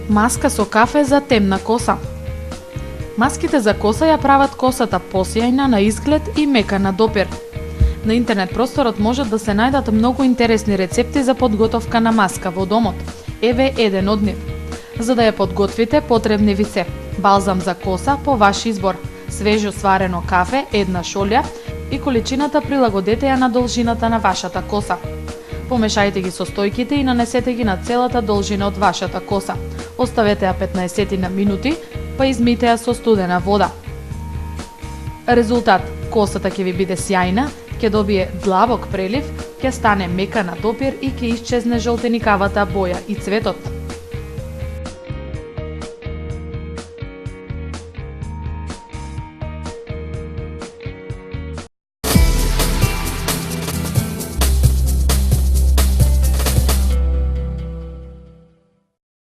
Маска со кафе за темна коса. Маските за коса ја прават косата посјајна на изглед и мека на допир. На интернет просторот можат да се најдат многу интересни рецепти за подготовка на маска во домот. Еве еден од нив. За да ја подготвите, потребни ви се балзам за коса по ваш избор, свежо сварено кафе, една шолја и количината прилагодете ја на должината на вашата коса. Помешајте ги состојките и нанесете ги на целата должина од вашата коса. Оставете ја 15 на минути, па измите ја со студена вода. Резултат: косата ќе ви биде сјајна, ќе добие длабок прелив, ќе стане мека на допир и ќе исчезне жолтеникавата боја и цветот.